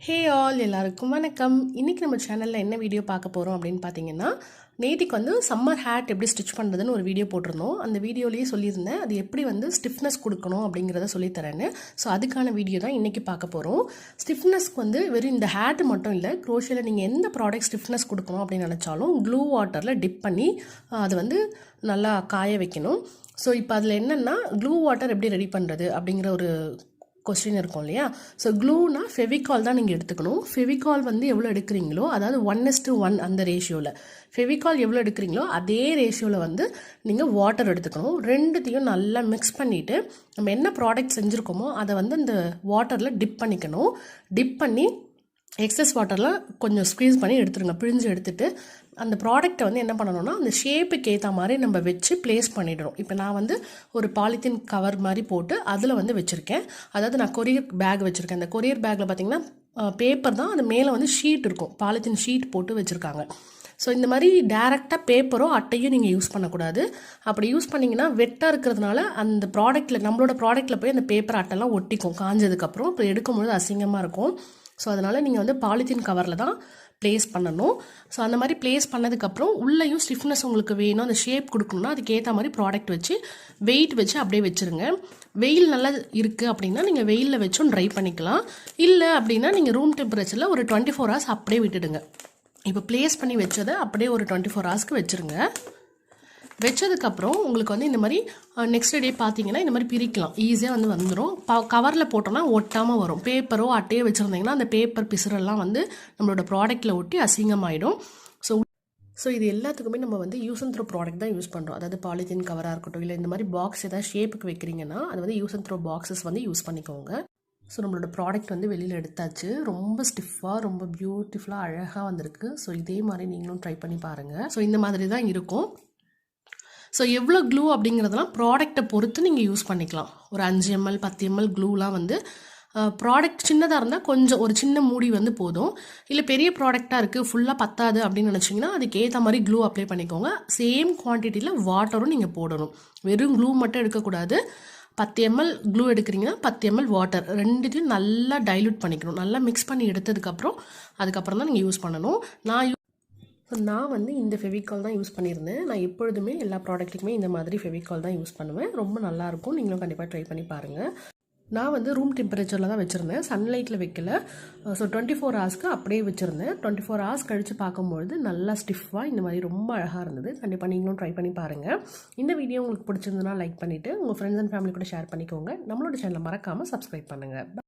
Hey all எல்லாருக்கும் வணக்கம். இன்றைக்கி நம்ம சேனலில் என்ன வீடியோ பார்க்க போகிறோம் அப்படின்னு பார்த்தீங்கன்னா, நேத்திக்கு வந்து சம்மர் ஹேட் எப்படி ஸ்டிச் பண்ணுறதுன்னு ஒரு வீடியோ போட்டிருந்தோம். அந்த வீடியோலேயே சொல்லியிருந்தேன் அது எப்படி வந்து ஸ்டிஃப்னஸ் கொடுக்கணும் அப்படிங்கிறத சொல்லித்தரேன்னு. ஸோ அதுக்கான வீடியோ தான் இன்றைக்கி பார்க்க போகிறோம். ஸ்டிஃப்னஸ்க்கு வந்து வெறும் இந்த ஹேட் மட்டும் இல்லை, க்ரோஷியில் நீங்கள் எந்த ப்ராடக்ட் ஸ்டிஃப்னஸ் கொடுக்கணும் அப்படின்னு நினச்சாலும் க்ளூ வாட்டரில் டிப் பண்ணி அதை வந்து நல்லா காய வைக்கணும். ஸோ இப்போ அதில் என்னென்னா க்ளூ வாட்டர் எப்படி ரெடி பண்ணுறது அப்படிங்கிற ஒரு கொஸ்டின் இருக்கும் இல்லையா. ஸோ க்ளூனா ஃபெவிகால் தான் நீங்கள் எடுத்துக்கணும். ஃபெவிகால் வந்து எவ்வளோ எடுக்கிறீங்களோ, அதாவது 1:1 அந்த ரேஷியோவில் ஃபெவிகால் எவ்வளோ எடுக்கிறீங்களோ அதே ரேஷியோவில் வந்து நீங்கள் வாட்டர் எடுத்துக்கணும். ரெண்டுத்தையும் நல்லா மிக்ஸ் பண்ணிவிட்டு நம்ம என்ன ப்ராடக்ட் செஞ்சுருக்கோமோ அதை வந்து அந்த வாட்டரில் டிப் பண்ணிக்கணும். டிப் பண்ணி எக்ஸஸ் வாட்டரில் கொஞ்சம் ஸ்க்வீஸ் பண்ணி எடுத்துருங்க. பிழிஞ்சு எடுத்துகிட்டு அந்த ப்ராடக்டை வந்து என்ன பண்ணணும்னா அந்த ஷேப்புக்கு ஏற்ற மாதிரி நம்ம வச்சு ப்ளேஸ் பண்ணிடணும். இப்போ நான் வந்து ஒரு பாலித்தீன் கவர் மாதிரி போட்டு அதில் வந்து வச்சுருக்கேன். அதாவது நான் கொரியர் பேக் வச்சுருக்கேன். அந்த கொரியர் பேக்கில் பார்த்திங்கன்னா பேப்பர் தான், அது மேலே வந்து ஷீட் இருக்கும், பாலித்தீன் ஷீட் போட்டு வச்சுருக்காங்க. ஸோ இந்த மாதிரி டேரெக்டாக பேப்பரோ அட்டையும் நீங்கள் யூஸ் பண்ணக்கூடாது. அப்படி யூஸ் பண்ணிங்கன்னா வெட்டாக இருக்கிறதுனால அந்த ப்ராடக்ட்டில் நம்மளோட ப்ராடக்ட்டில் போய் அந்த பேப்பர் அட்டைலாம் ஒட்டிக்கும் காஞ்சதுக்கப்புறம். இப்போ எடுக்கும்பொழுது அசிங்கமாக இருக்கும். ஸோ அதனால் நீங்கள் வந்து பாலித்தீன் கவரில் தான் ப்ளேஸ் பண்ணணும். ஸோ அந்த மாதிரி ப்ளேஸ் பண்ணதுக்கப்புறம் உள்ளேயும் ஸ்டிஃப்னஸ் உங்களுக்கு வேணும், அந்த ஷேப் கொடுக்கணும்னா அதுக்கு ஏற்ற மாதிரி ப்ராடக்ட் வச்சு வெயிட் வச்சு அப்படியே வச்சுருங்க. வெயில் நல்லா இருக்குது அப்படின்னா நீங்கள் வெயிலில் வச்சும் ட்ரை பண்ணிக்கலாம். இல்லை அப்படின்னா நீங்கள் ரூம் டெம்பரேச்சரில் ஒரு 24 hours அப்படியே விட்டுடுங்க. இப்போ ப்ளேஸ் பண்ணி வச்சதை அப்படியே ஒரு 24 hours வச்சுருங்க. வச்சதுக்கப்புறம் உங்களுக்கு வந்து இந்த மாதிரி நெக்ஸ்ட் டே பார்த்தீங்கன்னா இந்த மாதிரி பிரிக்கலாம், ஈஸியாக வந்து வந்துடும். கவரில் போட்டோன்னா ஒட்டாமல் வரும். பேப்பரோ அட்டையோ வச்சுருந்தீங்கன்னா அந்த பேப்பர் பிசுரெல்லாம் வந்து நம்மளோட ப்ராடக்ட்டில் ஒட்டி அசிங்கமாயிடும். ஸோ இது எல்லாத்துக்குமே நம்ம வந்து யூஸ் அண்ட் த்ரோ ப்ராடக்ட் தான் யூஸ் பண்ணுறோம். அதாவது பாலித்தீன் கவராக இருக்கட்டும், இல்லை இந்த மாதிரி பாக்ஸ் ஏதாவது ஷேப்புக்கு வைக்கிறீங்கன்னா அது வந்து யூஸ் அண்ட் த்ரோ பாக்ஸஸ் வந்து யூஸ் பண்ணிக்கோங்க. ஸோ நம்மளோட ப்ராடக்ட் வந்து வெளியில் எடுத்தாச்சு. ரொம்ப ஸ்டிஃபாக ரொம்ப பியூட்டிஃபுல்லாக அழகாக வந்திருக்கு. ஸோ இதே மாதிரி நீங்களும் ட்ரை பண்ணி பாருங்கள். ஸோ இந்த மாதிரி தான் இருக்கும். ஸோ எவ்வளோ க்ளூ அப்படிங்கிறதெல்லாம் ப்ராடக்டை பொறுத்து நீங்கள் யூஸ் பண்ணிக்கலாம். ஒரு 5 ml 10 ml க்ளூலாம் வந்து ப்ராடக்ட் சின்னதாக இருந்தால் கொஞ்சம் ஒரு சின்ன மூடி வந்து போதும். இல்லை பெரிய ப்ராடக்டாக இருக்குது ஃபுல்லாக பத்தாது அப்படின்னு நினச்சிங்கன்னா அதுக்கு ஏற்ற மாதிரி க்ளூ அப்ளை பண்ணிக்கோங்க. சேம் குவான்டிட்டியில் வாட்டரும் நீங்கள் போடணும். வெறும் க்ளூ மட்டும் எடுக்கக்கூடாது. 10 ml க்ளூ எடுக்கிறீங்கன்னா 10 ml வாட்டர் ரெண்டுத்தையும் நல்லா டைல்யூட் பண்ணிக்கணும். நல்லா மிக்ஸ் பண்ணி எடுத்ததுக்கப்புறம் அதுக்கப்புறம் தான் நீங்கள் யூஸ் பண்ணணும். நான் வந்து இந்த ஃபெவிகால் தான் யூஸ் பண்ணியிருந்தேன். நான் எப்பொழுதுமே எல்லா ப்ராடக்ட்டுக்குமே இந்த மாதிரி ஃபெவிகால் தான் யூஸ் பண்ணுவேன். ரொம்ப நல்லாயிருக்கும். நீங்களும் கண்டிப்பாக ட்ரை பண்ணி பாருங்கள். நான் வந்து ரூம் டெம்பரேச்சரில் தான் வச்சுருந்தேன், சன்லைட்டில் வைக்கல. ஸோ 24 hours அப்படியே வச்சுருந்தேன். 24 hours கழித்து பார்க்கும்பொழுது நல்லா ஸ்டிஃபாக இந்த மாதிரி ரொம்ப அழகாக இருந்தது. கண்டிப்பாக நீங்களும் ட்ரை பண்ணி பாருங்கள். இந்த வீடியோ உங்களுக்கு பிடிச்சிருந்ததுன்னா லைக் பண்ணிவிட்டு உங்கள் ஃப்ரெண்ட்ஸ் அண்ட் ஃபேமிலி கூட ஷேர் பண்ணிக்கோங்க. நம்மளோட சேனலை மறக்காமல் சப்ஸ்கிரைப் பண்ணுங்கள்.